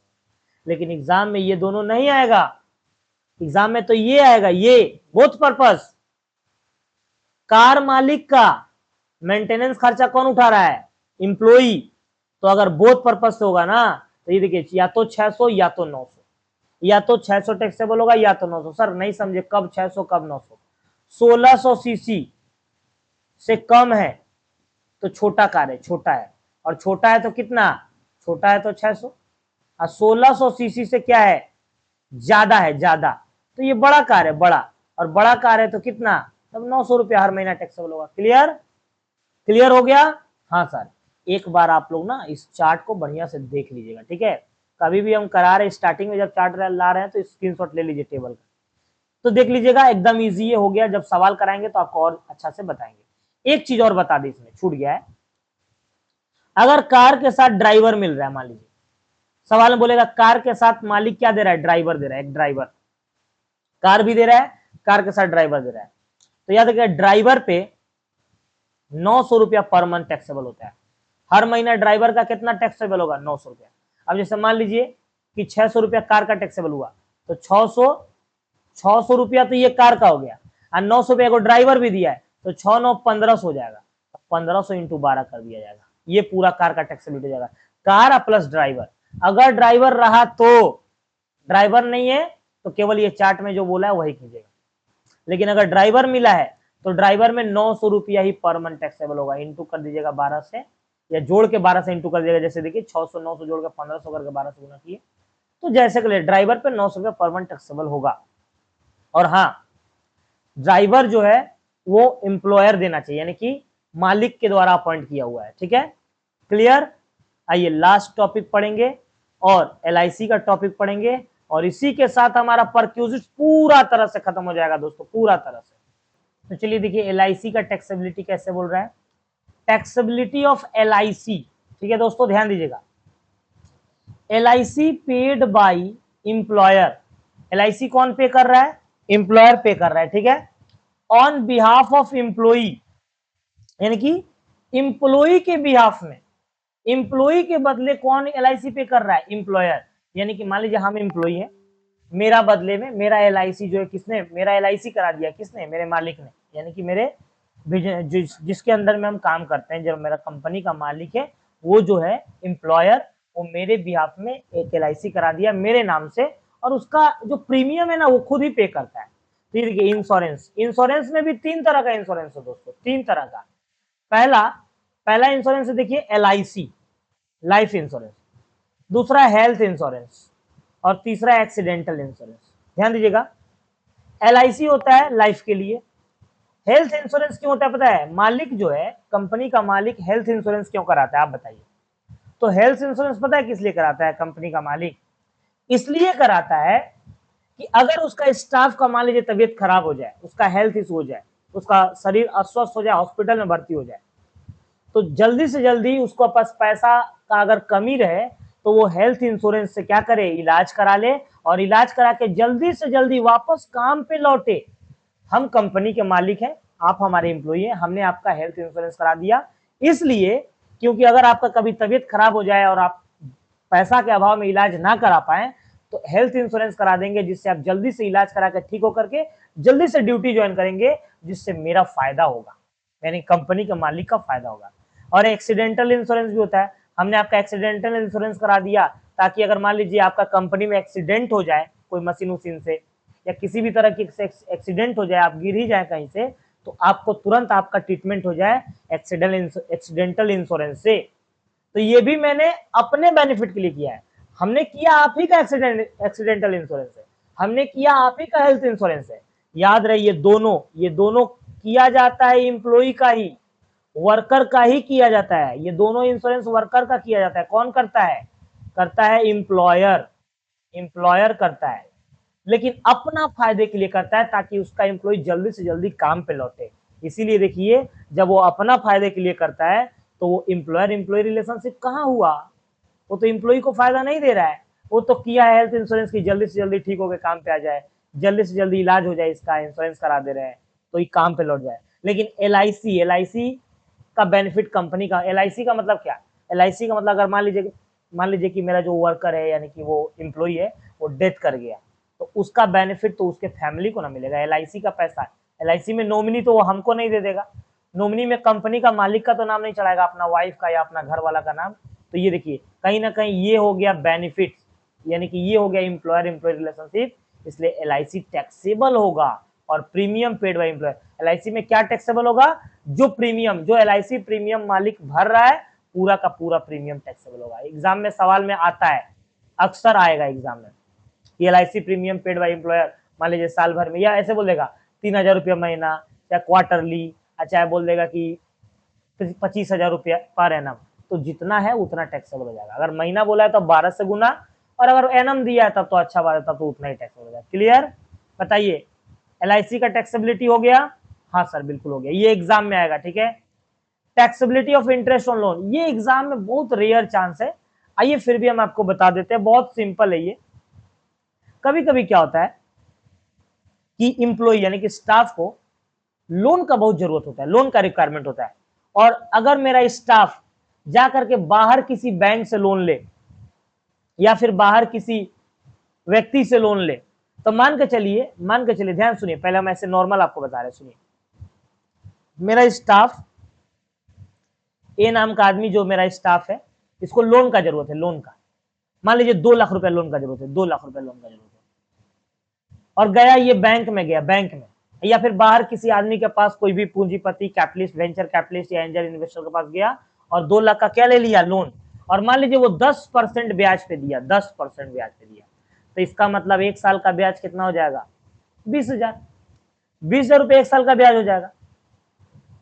लेकिन एग्जाम में ये दोनों नहीं आएगा, एग्जाम में तो ये आएगा, ये बोथ पर्पस, कार मालिक का मेंटेनेंस खर्चा कौन उठा रहा है, एम्प्लॉई। तो अगर बोथ पर्पस से होगा ना तो ये देखिए या तो 600 या तो 900, या तो 600 टैक्सेबल होगा या तो 900। सर नहीं समझे, कब 600 कब 900, 1600 सीसी से कम है तो छोटा कार है, छोटा है, और छोटा है तो कितना, छोटा है तो 600, और 1600 सीसी से क्या है, ज्यादा है, ज्यादा, तो ये बड़ा कार है, बड़ा, और बड़ा कार है तो कितना, तब 900 रुपया हर महीना टैक्सेबल होगा। क्लियर, क्लियर हो गया। हाँ सर, एक बार आप लोग ना इस चार्ट को बढ़िया से देख लीजिएगा, ठीक है। कभी भी हम करा रहे स्टार्टिंग में जब चार्ट ला रहे हैं तो स्क्रीनशॉट ले लीजिए टेबल का, तो देख लीजिएगा, एकदम इजी ये हो गया। जब सवाल कराएंगे तो आपको और अच्छा से बताएंगे। एक चीज और बता दी, इसमें छूट गया है, अगर कार के साथ ड्राइवर मिल रहा है, मान लीजिए सवाल में बोलेगा कार के साथ मालिक क्या दे रहा है, ड्राइवर दे रहा है, एक ड्राइवर, कार भी दे रहा है, कार के साथ ड्राइवर दे रहा है, तो याद रखिएगा ड्राइवर पे 900 रुपया पर मंथ टैक्सेबल होता है। हर महीना ड्राइवर का कितना टैक्सेबल होगा, 900 रुपया। अब जैसे मान लीजिए कि 600 रुपया कार का टैक्सेबल हुआ, तो 600 रुपया तो ये कार का हो गया, और 900 रुपया को ड्राइवर भी दिया है, तो 6 9 1500 हो जाएगा, 1500 इंटू 12 कर दिया जाएगा, ये पूरा कार का टैक्सेबिलिटी हो जाएगा, कार प्लस ड्राइवर। अगर ड्राइवर रहा तो, ड्राइवर नहीं है तो केवल ये चार्ट में जो बोला है वही कीजिएगा। लेकिन अगर ड्राइवर मिला है तो ड्राइवर में 900 रुपया ही पर मंथ टैक्सेबल होगा, इंटू कर दीजिएगा 12 से, या जोड़ के 12 से इंटू कर दीजिएगा। जैसे देखिए 600 900 जोड़ के 1500 करके 12 से गुना किए तो जैसे के लिए ड्राइवर पे 900 रुपये पर मंथ टैक्सेबल होगा। और हाँ, ड्राइवर जो है वो एम्प्लॉयर देना चाहिए, यानी कि मालिक के द्वारा अपॉइंट किया हुआ है। ठीक है, क्लियर। आइए लास्ट टॉपिक पढ़ेंगे और एलआईसी का टॉपिक पढ़ेंगे, और इसी के साथ हमारा परक्यूजिट पूरा तरह से खत्म हो जाएगा दोस्तों, पूरा तरह से। तो चलिए देखिए एलआईसी का टैक्सेबिलिटी कैसे बोल रहा है। टैक्सेबिलिटी ऑफ एलआईसी, ठीक है दोस्तों, ध्यान दीजिएगा। LIC paid by employer, LIC कौन पे कर रहा है? एम्प्लॉयर पे कर रहा है। ठीक है, ऑन बिहाफ ऑफ एम्प्लॉई, यानी कि एम्प्लॉई के बिहाफ में, एम्प्लॉई के बदले कौन एलआईसी पे कर रहा है? एम्प्लॉयर। यानी कि मान लीजिए हम एम्प्लॉई हैं, मेरा बदले में मेरा एलआईसी जो है, किसने मेरा एलआईसी करा दिया? किसने? मेरे मालिक ने, यानी कि मेरे जिसके अंदर में हम काम करते हैं, जो मेरा कंपनी का मालिक है, वो जो है एम्प्लॉयर, वो मेरे बिहाफ में एक एलआईसी करा दिया मेरे नाम से, और उसका जो प्रीमियम है ना वो खुद ही पे करता है। फिर देखिए इंश्योरेंस, इंश्योरेंस में भी 3 तरह का इंश्योरेंस है दोस्तों, 3 तरह का। पहला इंश्योरेंस है देखिए एलआईसी, लाइफ इंश्योरेंस, दूसरा हेल्थ इंश्योरेंस, और तीसरा एक्सीडेंटल इंश्योरेंस। ध्यान दीजिएगा, एलआईसी होता है लाइफ के लिए। हेल्थ इंश्योरेंस क्यों होता है पता है? मालिक जो है, कंपनी का मालिक हेल्थ इंश्योरेंस क्यों कराता है आप बताइए? तो हेल्थ इंश्योरेंस पता है किस लिए कराता है कंपनी का मालिक? इसलिए कराता है कि अगर उसका स्टाफ का मान लीजिए तबियत खराब हो जाए, उसका हेल्थ इशू हो जाए, उसका शरीर अस्वस्थ हो जाए, हॉस्पिटल में भर्ती हो जाए, तो जल्दी से जल्दी उसको पास पैसा का अगर कमी रहे तो वो हेल्थ इंश्योरेंस से क्या करे? इलाज करा ले, और इलाज करा के जल्दी से जल्दी वापस काम पे लौटे। हम कंपनी के मालिक हैं, आप हमारे एम्प्लॉई हैं, हमने आपका हेल्थ इंश्योरेंस करा दिया इसलिए क्योंकि अगर आपका कभी तबीयत खराब हो जाए और आप पैसा के अभाव में इलाज ना करा पाए, तो हेल्थ इंश्योरेंस करा देंगे, जिससे आप जल्दी से इलाज करा के ठीक होकर के जल्दी से ड्यूटी ज्वाइन करेंगे, जिससे मेरा फायदा होगा, यानी कंपनी के मालिक का फायदा होगा। और एक्सीडेंटल इंश्योरेंस भी होता है, हमने आपका एक्सीडेंटल इंश्योरेंस करा दिया ताकि अगर मान लीजिए आपका कंपनी में एक्सीडेंट हो जाए कोई मशीन उशीन से, या किसी भी तरह की एक्सीडेंट हो जाए, आप गिर ही जाए कहीं से, तो आपको तुरंत आपका ट्रीटमेंट हो जाए एक्सीडेंटल इंश्योरेंस से। तो ये भी मैंने अपने बेनिफिट के लिए किया है। हमने किया आप ही का एक्सीडेंटल इंश्योरेंस है, हमने किया आप ही का हेल्थ इंश्योरेंस है। याद रहे ये दोनों किया जाता है एम्प्लॉई का ही, वर्कर का ही किया जाता है। ये दोनों इंश्योरेंस वर्कर का किया जाता है। कौन करता है? करता है एम्प्लॉयर, एम्प्लॉयर करता है, लेकिन अपना फायदे के लिए करता है ताकि उसका एम्प्लॉय जल्दी से जल्दी काम पे लौटे। इसीलिए देखिए जब वो अपना फायदे के लिए करता है तो वो एम्प्लॉयर एम्प्लॉय रिलेशनशिप कहाँ हुआ? वो तो एम्प्लॉय को फायदा नहीं दे रहा है, वो तो किया है हेल्थ इंश्योरेंस की जल्दी से जल्दी ठीक होकर काम पे आ जाए, जल्दी से जल्दी इलाज हो जाए, इसका इंश्योरेंस करा दे रहे हैं तो ये काम पे लौट जाए। लेकिन एलआईसी का बेनिफिट कंपनी का, एलआईसी का मतलब क्या? एलआईसी का मतलब अगर मान लीजिए कि मेरा जो वर्कर है यानी कि वो एम्प्लॉय है वो डेथ कर गया, तो उसका बेनिफिट तो उसके फैमिली को ना मिलेगा, एलआईसी का पैसा। एलआईसी में नॉमिनी तो वो हमको नहीं दे देगा, नॉमिनी में कंपनी का मालिक का तो नाम नहीं चढ़ाएगा, अपना वाइफ का या अपना घर वाला का नाम। तो ये देखिए कहीं ना कहीं ये हो गया बेनिफिट, यानी कि ये हो गया एम्प्लॉयर एम्प्लॉय रिलेशनशिप, इसलिए एलआईसी टैक्सेबल होगा। और premium paid by employer, LIC में क्या टैक्सेबल होगा? जो एलआईसी प्रीमियम मालिक भर रहा है पूरा का पूरा प्रीमियम टैक्सेबल होगा। एग्जाम में सवाल में आता है, अक्सर आएगा एग्जाम में, LIC premium paid by employer मान लीजिए साल भर में, या ऐसे बोल देगा 3,000 रुपया महीना, या क्वार्टरली, चाहे बोल देगा कि 25,000 रुपया पर एनम, तो जितना है उतना टैक्सेबल हो जाएगा। अगर महीना बोला है तो 12 से गुना, और अगर एनम दिया है तब तो अच्छा बात है, तब तो उतना ही टैक्सेबल हो जाएगा। क्लियर? बताइए एलआईसी का टैक्सेबिलिटी हो गया? हाँ सर बिल्कुल हो गया, ये एग्जाम में आएगा। ठीक है, taxability of interest on loan, ये एग्जाम में बहुत रेयर चांस है, आइए फिर भी हम आपको बता देते हैं, बहुत सिंपल है ये। कभी कभी क्या होता है कि एम्प्लॉय यानी कि स्टाफ को लोन का बहुत जरूरत होता है, लोन का रिक्वायरमेंट होता है, और अगर मेरा स्टाफ जा करके बाहर किसी बैंक से लोन ले या फिर बाहर किसी व्यक्ति से लोन ले, तो मान के चलिए ध्यान सुनिए, पहले हम ऐसे नॉर्मल आपको बता रहे हैं, सुनिए। मेरा स्टाफ ए नाम का आदमी, जो मेरा स्टाफ है, इसको लोन का जरूरत है, लोन का मान लीजिए 2 लाख रुपए लोन का जरूरत है, 2 लाख रुपए लोन का जरूरत है, और गया ये बैंक में या फिर बाहर किसी आदमी के पास कोई भी पूंजीपति कैपिटलिस्ट, वेंचर कैपिटलिस्ट या एंजल इन्वेस्टर के पास गया और 2 लाख का क्या ले लिया? लोन। और मान लीजिए वो 10% ब्याज पे दिया, 10% ब्याज पे दिया, तो इसका मतलब 1 साल का ब्याज कितना हो जाएगा? 20,000। 20,000 रुपये 1 साल का ब्याज हो जाएगा।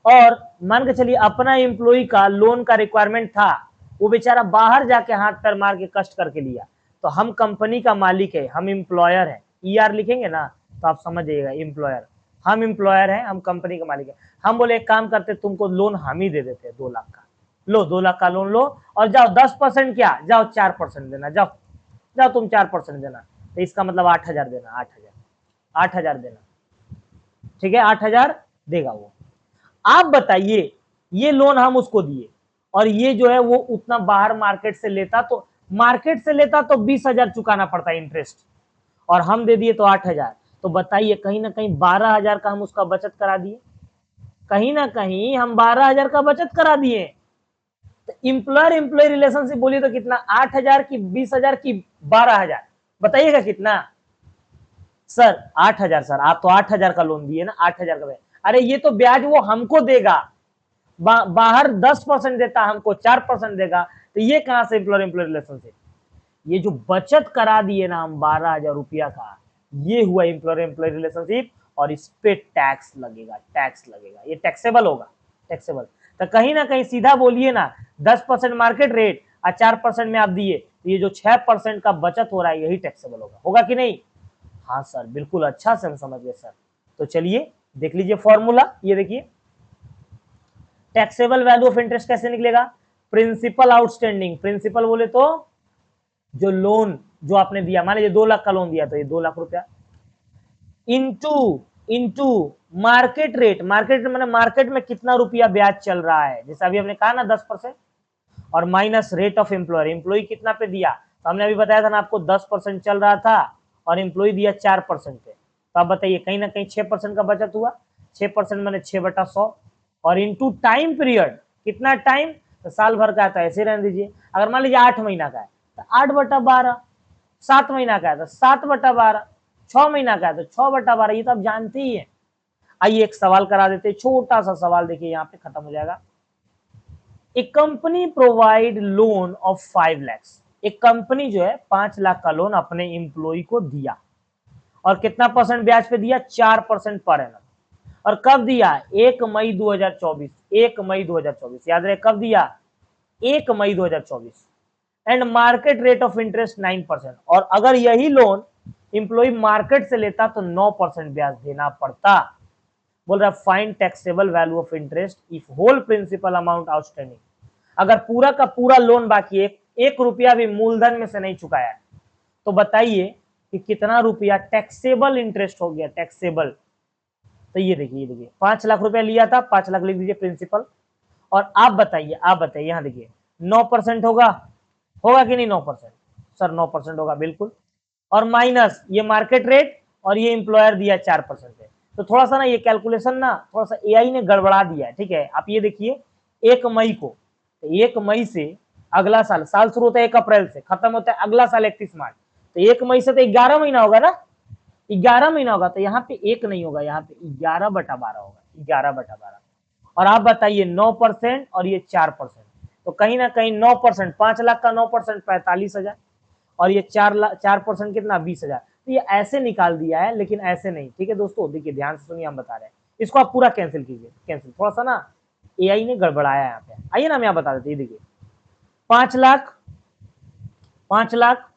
और मान के चलिए अपना एम्प्लॉय का लोन का रिक्वायरमेंट था, वो बेचारा बाहर जाके हाथ पैर मार के कष्ट करके लिया, तो हम कंपनी का मालिक है, हम एम्प्लॉयर है, ईआर लिखेंगे ना तो आप समझ जाइएगा, एम्प्लॉयर, हम एम्प्लॉयर हैं, हम कंपनी का मालिक है। हम बोले एक काम करते, तुमको लोन हम ही दे देते हैं 2 लाख का, लो 2 लाख का लोन लो और जाओ 10% क्या, जाओ 4% देना, जाओ जाओ तुम 4% देना। तो इसका मतलब 8,000 देना, 8,000 देना, ठीक है, 8,000 देगा वो। आप बताइए, ये लोन हम उसको दिए और ये जो है वो उतना बाहर मार्केट से लेता तो 20,000 चुकाना पड़ता इंटरेस्ट, और हम दे दिए तो 8,000। तो बताइए कहीं ना कहीं 12,000 का हम उसका बचत करा दिए, कहीं ना कहीं हम 12,000 का बचत करा दिए। तो इंप्लॉयर एम्प्लॉय रिलेशनशिप बोलिए तो कितना, 8,000 की 20,000 की 12,000, बताइएगा कितना? सर 8,000, सर आप तो 8,000 का लोन दिए ना, 8,000 का। अरे ये तो ब्याज वो हमको देगा, बाहर 10% देता, हमको 4% देगा, तो ये कहां से एम्प्लॉयर एम्प्लॉय रिलेशनशिप? ये जो बचत करा दिए ना हम 12,000 रुपया का, ये हुआ एम्प्लॉयर एम्प्लॉय रिलेशनशिप, और इस पे टैक्स लगेगा, टैक्स लगेगा, ये टैक्सेबल होगा, टैक्सेबल। तो कहीं ना कहीं सीधा बोलिए ना, 10% मार्केट रेट और 4% में आप दिए, तो ये जो 6% का बचत हो रहा है यही टैक्सेबल होगा, होगा कि नहीं? हाँ सर बिल्कुल, अच्छा से हम समझ गए सर। तो चलिए देख लीजिए फॉर्मूला, ये देखिए टैक्सेबल वैल्यू ऑफ इंटरेस्ट कैसे निकलेगा? प्रिंसिपल आउटस्टैंडिंग, प्रिंसिपल बोले तो जो लोन जो आपने दिया, मान लीजिए 2 लाख का लोन दिया तो ये 2 लाख रुपया, इंटू मार्केट रेट, मार्केट मैंने मार्केट में कितना रुपया ब्याज चल रहा है, जैसे अभी हमने कहा ना 10%, और minus rate of employer, employ कितना पे दिया, तो हमने अभी बताया था ना आपको 10% चल रहा था और एम्प्लॉय दिया 4% पे, तो आप बताइए कहीं ना कहीं 6% का बचत हुआ, 6% मैंने 6/100, और इंटू टाइम पीरियड, कितना टाइम, तो साल भर का आता है, ऐसे रहने दीजिए। अगर मान लीजिए 8 महीना का है तो 8/12, 7 महीना का है तो 7/12, 6 महीना का है तो 6/12, ये तो आप जानते ही है। आइए एक सवाल करा देते, छोटा सा सवाल, देखिए यहाँ पे खत्म हो जाएगा। एक company provide loan of 5 lakh, एक कंपनी जो है 5 लाख का लोन अपने एम्प्लॉय को दिया, और कितना परसेंट ब्याज पे दिया, 4% पर एनम, और कब दिया, 1 मई 2024, 1 मई 2024, याद रहे कब दिया, 1 मई 2024, and market rate of interest 9%, और अगर यही लोन एम्प्लॉय मार्केट से लेता तो 9% ब्याज देना पड़ता। बोल रहा find taxable value of interest if whole principal amount outstanding, अगर पूरा का पूरा लोन बाकी है, 1 रुपया भी मूलधन में से नहीं चुकाया है, तो बताइए कि कितना रुपया टैक्सेबल इंटरेस्ट हो गया, टैक्सेबल। तो ये देखिए 5 लाख रुपया लिया था, 5 लाख लिख दीजिए प्रिंसिपल, और आप बताइए यहां देखिए 9% होगा, होगा कि नहीं 9%? सर 9% होगा बिल्कुल, और माइनस ये मार्केट रेट, और ये एम्प्लॉयर दिया 4% है, तो थोड़ा सा ना ये कैलकुलेशन ना थोड़ा सा एआई ने गड़बड़ा दिया है, ठीक है। आप ये देखिए 1 मई को, 1 मई से अगला साल, साल शुरू होता है 1 अप्रैल से, खत्म होता है अगला साल 31 मार्च, तो 1 मई से तो 11 महीना होगा ना, 11 महीना होगा, तो यहाँ पे 1 नहीं होगा, यहाँ पे 11/12 होगा, 11/12। और आप बताइए 9% और ये 4%, तो कहीं ना कहीं 9%, 5 लाख का 9% 45,000, और ये 4% कितना, 20,000। तो ये ऐसे निकाल दिया है, लेकिन ऐसे नहीं, ठीक है दोस्तों, देखिए ध्यान से सुनिए, हम बता रहे हैं, इसको आप पूरा कैंसिल कीजिए, कैंसिल, थोड़ा सा ना एआई ने गड़बड़ाया यहाँ पे। आइए ना हम यहाँ बता देते, देखिए 5 lakh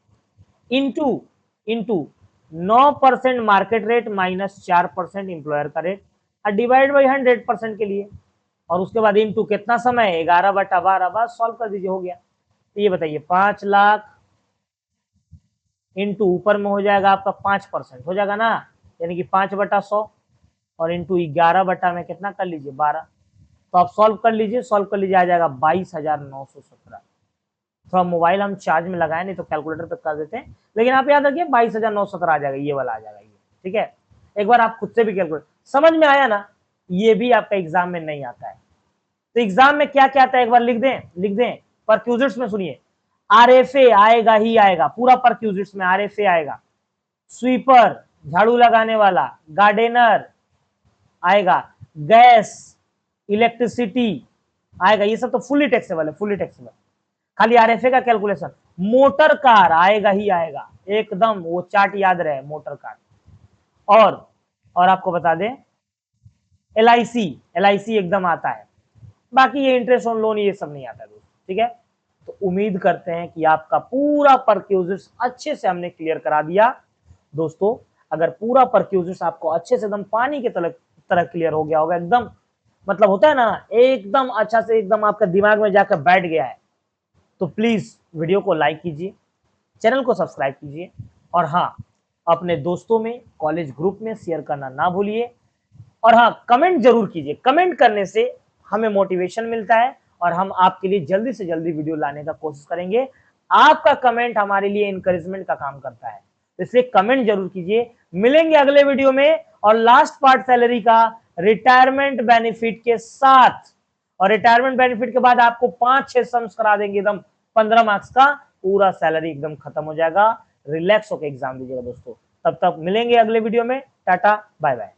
into 9% market rate minus 4% employer का रेट, और डिवाइड बाई 100% के लिए, और उसके बाद इंटू कितना समय, 11/12, बस सॉल्व कर दीजिए, हो गया। तो ये बताइए 5 लाख इंटू ऊपर में हो जाएगा आपका 5% हो जाएगा ना, यानी कि 5/100, और इंटू 11 में कितना कर लीजिए 12, तो आप सॉल्व कर लीजिए, आ जाएगा 22,917। थोड़ा मोबाइल हम चार्ज में लगाए, नहीं तो कैलकुलेटर पे कर देते हैं, लेकिन आप याद रखिए 22,917 आ जाएगा, ये वाला आ जाएगा ये, ठीक है। एक बार आप खुद से भी कैलकुलेट, समझ में आया ना, ये भी आपका एग्जाम में नहीं आता है। तो एग्जाम में क्या क्या आता है एक बार लिख दें परक्यूजिट्स में, सुनिए, आरएफए आएगा ही आएगा, पूरा परक्यूजिट्स में आरएफए आएगा, स्वीपर झाड़ू लगाने वाला, गार्डनर आएगा, गैस, इलेक्ट्रिसिटी आएगा, ये सब तो फुल्ली टैक्सेबल है, फुल्ली टैक्सेबल। खाली आरएफए का कैलकुलेशन, मोटर कार आएगा ही आएगा, एकदम वो चार्ट याद रहे, मोटर कार। और आपको बता दें LIC एकदम आता है, बाकी ये इंटरेस्ट ऑन लोन ये सब नहीं आता दोस्तों, ठीक है। तो उम्मीद करते हैं कि आपका पूरा परक्यूजिट्स अच्छे से हमने क्लियर करा दिया दोस्तों। अगर पूरा परक्यूजिट्स आपको अच्छे से एकदम पानी के तरह क्लियर हो गया होगा, एकदम मतलब होता है ना एकदम अच्छा से, एकदम आपका दिमाग में जाकर बैठ गया है, तो प्लीज वीडियो को लाइक कीजिए, चैनल को सब्सक्राइब कीजिए, और हाँ, अपने दोस्तों में, कॉलेज ग्रुप में शेयर करना ना भूलिए। और हाँ, कमेंट जरूर कीजिए, कमेंट करने से हमें मोटिवेशन मिलता है और हम आपके लिए जल्दी से जल्दी वीडियो लाने का कोशिश करेंगे। आपका कमेंट हमारे लिए इंकरेजमेंट का काम करता है, इसलिए कमेंट जरूर कीजिए। मिलेंगे अगले वीडियो में, और लास्ट पार्ट सैलरी का रिटायरमेंट बेनिफिट के साथ, और रिटायरमेंट बेनिफिट के बाद आपको 5-6 सम्स करा देंगे, एकदम 15 मार्क्स का पूरा सैलरी एकदम खत्म हो जाएगा। रिलैक्स होकर एग्जाम दीजिएगा दोस्तों। तब तक मिलेंगे अगले वीडियो में, टाटा बाय बाय।